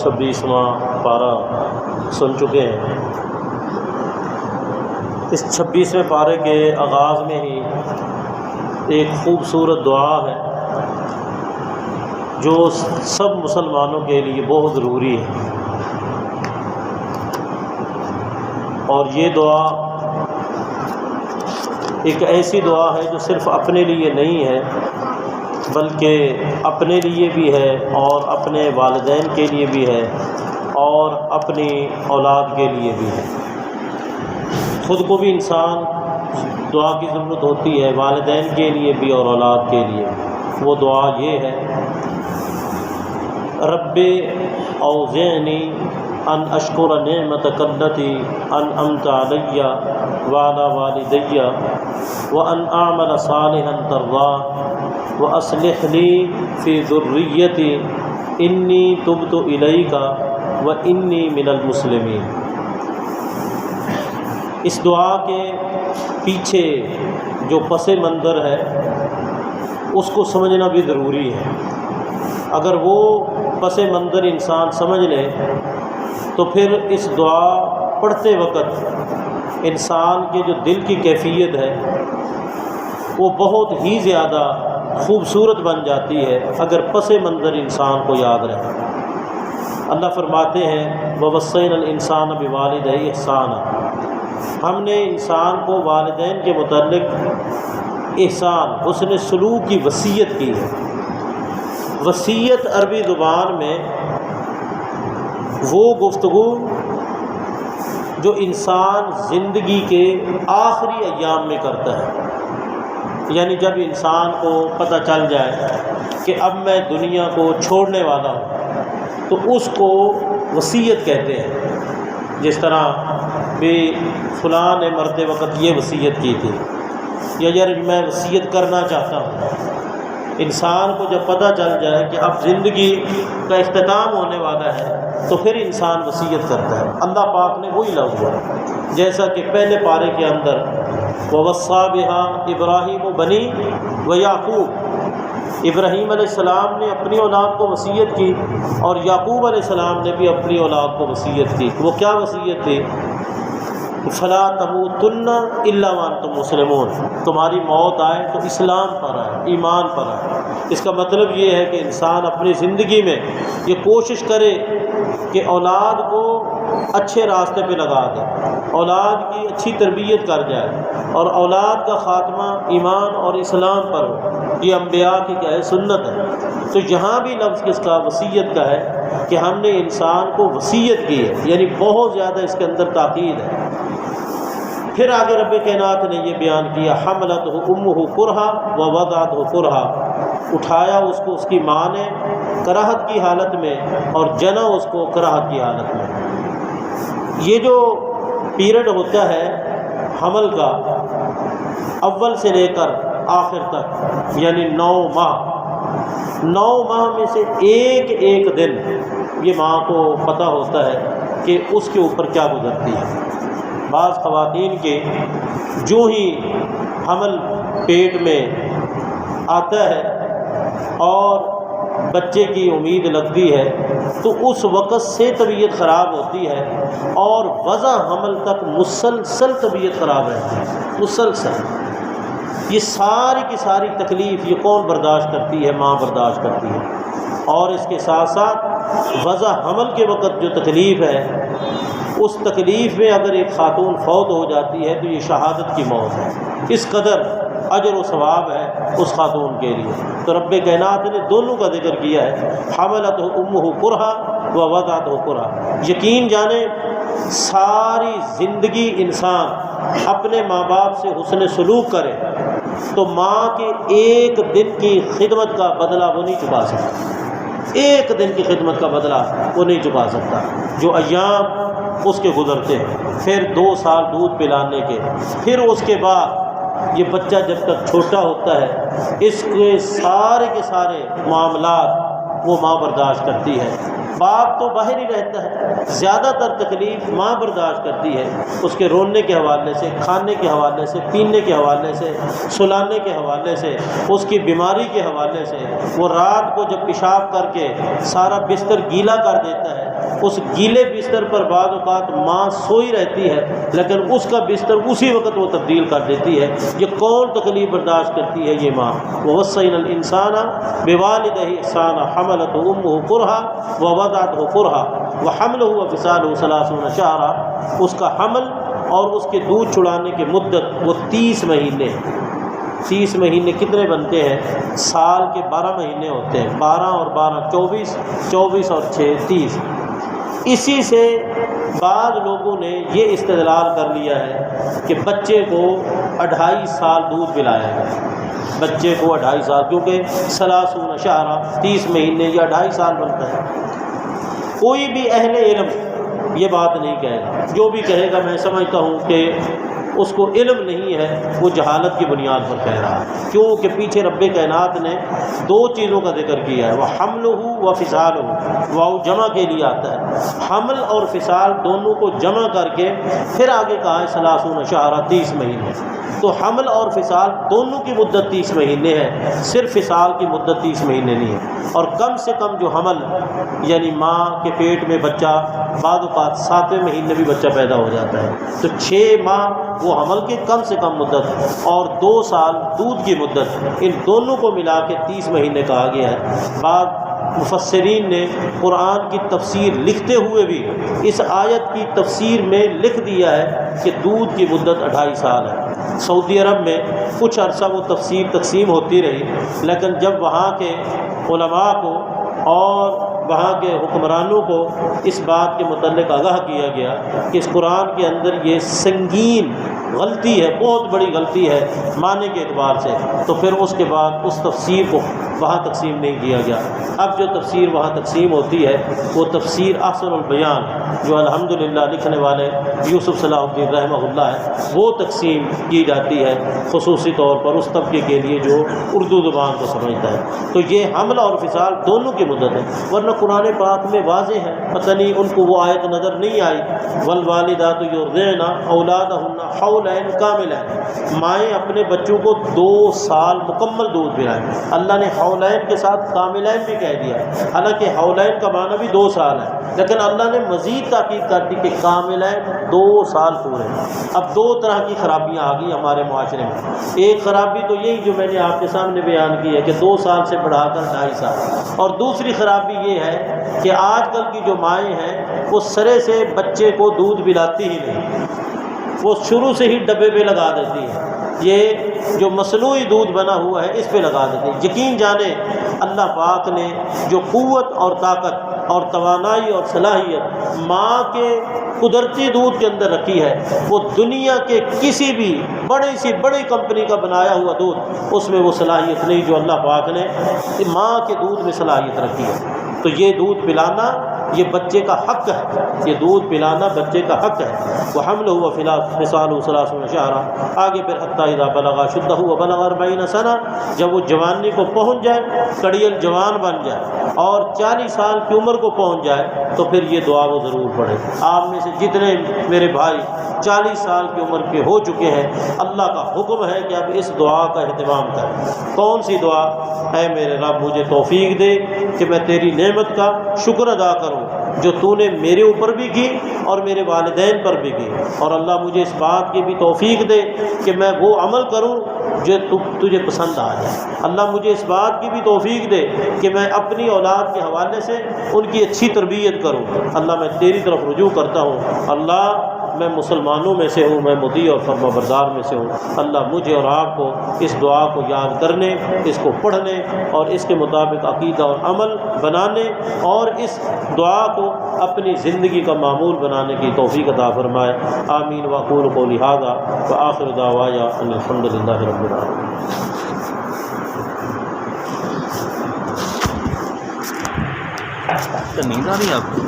26واں پارہ سن چکے ہیں۔ اس 26ویں پارے کے آغاز میں ہی ایک خوبصورت دعا ہے جو سب مسلمانوں کے لیے بہت ضروری ہے، اور یہ دعا ایک ایسی دعا ہے جو صرف اپنے لیے نہیں ہے بلکہ اپنے لیے بھی ہے اور اپنے والدین کے لیے بھی ہے اور اپنی اولاد کے لیے بھی ہے۔ خود کو بھی انسان دعا کی ضرورت ہوتی ہے، والدین کے لیے بھی اور اولاد کے لیے بھی۔ وہ دعا یہ ہے: رب اوزعنی ان اشکر نعمتک التی انعمت علی وعلی والدی وان اعمل صالحا ترضاه واصلح لی فی ذریتی انی تبت الیک وانی من المسلمین۔ اس دعا کے پیچھے جو پس منظر ہے اس کو سمجھنا بھی ضروری ہے۔ اگر وہ پس منظر انسان سمجھ لے تو پھر اس دعا پڑھتے وقت انسان کے جو دل کی کیفیت ہے وہ بہت ہی زیادہ خوبصورت بن جاتی ہے اگر پس منظر انسان کو یاد رہے۔ اللہ فرماتے ہیں وَوَصَّيْنَا الْإِنسَانَ بِوَالِدَيْهِ إِحْسَانًا، ہم نے انسان کو والدین کے متعلق احسان، حسن سلوک کی وصیت کی ہے۔ وصیت عربی زبان میں وہ گفتگو جو انسان زندگی کے آخری ایام میں کرتا ہے، یعنی جب انسان کو پتہ چل جائے کہ اب میں دنیا کو چھوڑنے والا ہوں تو اس کو وصیت کہتے ہیں۔ جس طرح بھی فلاں نے مرتے وقت یہ وصیت کی تھی، یا یار میں وصیت کرنا چاہتا ہوں۔ انسان کو جب پتہ چل جائے کہ اب زندگی کا اختتام ہونے والا ہے تو پھر انسان وصیت کرتا ہے۔ اللہ پاک نے وہی لفظ ہے جیسا کہ پہلے پارے کے اندر وَوَصَّىٰ بِهَا إِبْرَاهِيمُ بَنِيهِ وَيَعْقُوبُ، ابراہیم علیہ السلام نے اپنی اولاد کو وصیت کی اور یعقوب علیہ السلام نے بھی اپنی اولاد کو وصیت کی۔ وہ کیا وصیت تھی؟ فَلَا تَمُوتُنَّ إِلَّا وَأَنْتُمْ مُسْلِمُونَ، تمہاری موت آئے تو اسلام پر آئے، ایمان پر آئے۔ اس کا مطلب یہ ہے کہ انسان اپنی زندگی میں یہ کوشش کرے کہ اولاد کو اچھے راستے پہ لگا دے، اولاد کی اچھی تربیت کر جائے اور اولاد کا خاتمہ ایمان اور اسلام پر ہو۔ یہ انبیاء کی کیا ہے؟ سنت ہے۔ تو یہاں بھی لفظ کس کا؟ وصیت کا ہے کہ ہم نے انسان کو وصیت کی ہے، یعنی بہت زیادہ اس کے اندر تاکید ہے۔ پھر آگے رب کائنات نے یہ بیان کیا حملتہ امہ کرہا ووضعتہ کرہا، اٹھایا اس کو اس کی ماں نے کراہت کی حالت میں اور جنا اس کو کراہت کی حالت میں۔ یہ جو پیریڈ ہوتا ہے حمل کا، اول سے لے کر آخر تک، یعنی 9 ماہ، 9 ماہ میں سے ایک ایک دن یہ ماں کو پتہ ہوتا ہے کہ اس کے اوپر کیا گزرتی ہے۔ بعض خواتین کے جو ہی حمل پیٹ میں آتا ہے اور بچے کی امید لگتی ہے تو اس وقت سے طبیعت خراب ہوتی ہے اور وضع حمل تک مسلسل طبیعت خراب رہتی ہے، مسلسل۔ یہ ساری کی ساری تکلیف یہ کون برداشت کرتی ہے؟ ماں برداشت کرتی ہے۔ اور اس کے ساتھ ساتھ وضع حمل کے وقت جو تکلیف ہے، اس تکلیف میں اگر ایک خاتون فوت ہو جاتی ہے تو یہ شہادت کی موت ہے۔ اس قدر اجر و ثواب ہے اس خاتون کے لیے۔ تو رب کائنات نے دونوں کا ذکر کیا ہے، حملتہ امہ کرہا ووضعتہ کرہا۔ یقین جانے ساری زندگی انسان اپنے ماں باپ سے حسن سلوک کرے تو ماں کے ایک دن کی خدمت کا بدلہ وہ نہیں چکا سکتا، ایک دن کی خدمت کا بدلہ وہ نہیں چکا سکتا۔ جو ایام اس کے گزرتے ہیں، پھر 2 سال دودھ پلانے کے، پھر اس کے بعد یہ بچہ جب تک چھوٹا ہوتا ہے اس کے سارے معاملات وہ ماں برداشت کرتی ہے۔ باپ تو باہر ہی رہتا ہے، زیادہ تر تکلیف ماں برداشت کرتی ہے، اس کے رونے کے حوالے سے، کھانے کے حوالے سے، پینے کے حوالے سے، سلانے کے حوالے سے، اس کی بیماری کے حوالے سے۔ وہ رات کو جب پیشاب کر کے سارا بستر گیلا کر دیتا ہے اس گیلے بستر پر بعض اوقات ماں سوئی رہتی ہے لیکن اس کا بستر اسی وقت وہ تبدیل کر دیتی ہے. یہ کون تکلیف برداشت کرتی ہے؟ یہ ماں. وَوَصَّيْنَا الْإِنسَانَ بِوَالِدَيْهِ إِحْسَانًا حَمَلَتْهُ أُمُّهُ كُرْهًا وَوَضَعَتْهُ كُرْهًا وَحَمْلُهُ وَفِصَالُهُ 30 شهرًا. اس کا حمل اور اس کے دودھ چھڑانے کی مدت وہ 30 مہینے. 30 مہینے کتنے بنتے ہیں؟ سال کے 12 مہینے ہوتے ہیں. 12 اور 12 24، 24 اور 6 30. اسی سے بعض لوگوں نے یہ استدلال کر لیا ہے کہ بچے کو 2.5 سال دودھ پلایا گیا. بچے کو 2.5 سال، کیونکہ 30 شہرا 30 مہینے یا 2.5 سال بنتا ہے. کوئی بھی اہل علم یہ بات نہیں کہے گا. جو بھی کہے گا میں سمجھتا ہوں کہ اس کو علم نہیں ہے، وہ جہالت کی بنیاد پر کہہ رہا ہے. کیونکہ پیچھے رب کائنات نے 2 چیزوں کا ذکر کیا ہے. وہ حملہ و فصالہ، واو جمع کے لیے آتا ہے. حمل اور فصال دونوں کو جمع کر کے پھر آگے کہا ہے 30 شہرا 30 مہینے. تو حمل اور فصال دونوں کی مدت 30 مہینے ہے، صرف فصال کی مدت 30 مہینے نہیں ہے. اور کم سے کم جو حمل یعنی ماں کے پیٹ میں بچہ، بعض اوقات 7ویں مہینے بھی بچہ پیدا ہو جاتا ہے. تو 6 ماہ وہ حمل کی کم سے کم مدت اور 2 سال دودھ کی مدت، ان دونوں کو ملا کے 30 مہینے کہا گیا ہے. بعض مفسرین نے قرآن کی تفسیر لکھتے ہوئے بھی اس آیت کی تفسیر میں لکھ دیا ہے کہ دودھ کی مدت 2.5 سال ہے. سعودی عرب میں کچھ عرصہ وہ تفسیر تقسیم ہوتی رہی، لیکن جب وہاں کے علماء کو اور وہاں کے حکمرانوں کو اس بات کے متعلق آگاہ کیا گیا کہ اس قرآن کے اندر یہ سنگین غلطی ہے، بہت بڑی غلطی ہے معنی کے اعتبار سے، تو پھر اس کے بعد اس تفسیر کو وہاں تقسیم نہیں کیا گیا. اب جو تفسیر وہاں تقسیم ہوتی ہے وہ تفسیر احسن البیان جو الحمدللہ لکھنے والے یوسف صلاح الدین رحمہ اللہ ہے، وہ تقسیم کی جاتی ہے خصوصی طور پر اس طبقے کے لیے جو اردو زبان کو سمجھتا ہے. تو یہ حمل اور فصال دونوں کی مدت ہے. ورنہ قرآن پاک میں واضح ہے، پتہ نہیں ان کو وہ آیت نظر نہیں آئی. والوالدات یرضعن اولادہن حولین کاملین، مائیں اپنے بچوں کو 2 سال مکمل دودھ پلائیں. اللہ نے حولین کے ساتھ کاملین بھی کہہ دیا، حالانکہ حولین کا معنی بھی 2 سال ہے، لیکن اللہ نے مزید تاکید کر دی کہ کاملین 2 سال پورے. اب 2 طرح کی خرابیاں آ گئی ہمارے معاشرے میں. ایک خرابی تو یہی جو میں نے آپ کے سامنے بیان کی ہے کہ 2 سال سے بڑھا کر 2.5 سال. اور دوسری خرابی یہ ہے کہ آج کل کی جو مائیں ہیں وہ سرے سے بچے کو دودھ پلاتی ہی نہیں، وہ شروع سے ہی ڈبے پہ لگا دیتی ہے. یہ جو مصنوعی دودھ بنا ہوا ہے اس پہ لگا دیتے ہیں. یقین جانیں اللہ پاک نے جو قوت اور طاقت اور توانائی اور صلاحیت ماں کے قدرتی دودھ کے اندر رکھی ہے، وہ دنیا کے کسی بھی بڑی سی بڑی کمپنی کا بنایا ہوا دودھ اس میں وہ صلاحیت نہیں جو اللہ پاک نے ماں کے دودھ میں صلاحیت رکھی ہے. تو یہ دودھ پلانا یہ بچے کا حق ہے، یہ دودھ پلانا بچے کا حق ہے. وحملہ وفصالہ 30 شہرا، آگے پھر حتی اذا بلغ اشدہ وبلغ 40 سنہ، جب وہ جوانی کو پہنچ جائے، کڑیل جوان بن جائے اور 40 سال کی عمر کو پہنچ جائے تو پھر یہ دعا وہ ضرور پڑھے. آپ میں سے جتنے میرے بھائی 40 سال کی عمر کے ہو چکے ہیں، اللہ کا حکم ہے کہ اب اس دعا کا اہتمام کریں. کون سی دعا؟ اے میرے رب مجھے توفیق دے کہ میں تیری نعمت کا شکر ادا کروں جو تو نے میرے اوپر بھی کی اور میرے والدین پر بھی کی. اور اللہ مجھے اس بات کی بھی توفیق دے کہ میں وہ عمل کروں جو تجھے پسند آ جائے. اللہ مجھے اس بات کی بھی توفیق دے کہ میں اپنی اولاد کے حوالے سے ان کی اچھی تربیت کروں. اللہ میں تیری طرف رجوع کرتا ہوں. اللہ میں مسلمانوں میں سے ہوں، میں مطیع اور فرما بردار میں سے ہوں. اللہ مجھے اور آپ کو اس دعا کو یاد کرنے، اس کو پڑھنے اور اس کے مطابق عقیدہ اور عمل بنانے اور اس دعا کو اپنی زندگی کا معمول بنانے کی توفیق عطا فرمائے. آمین. واقول قولی ھذا وآخر دعوایا ان الحمد للہ رب العالمین. نیند آ رہی ہے آپ کو؟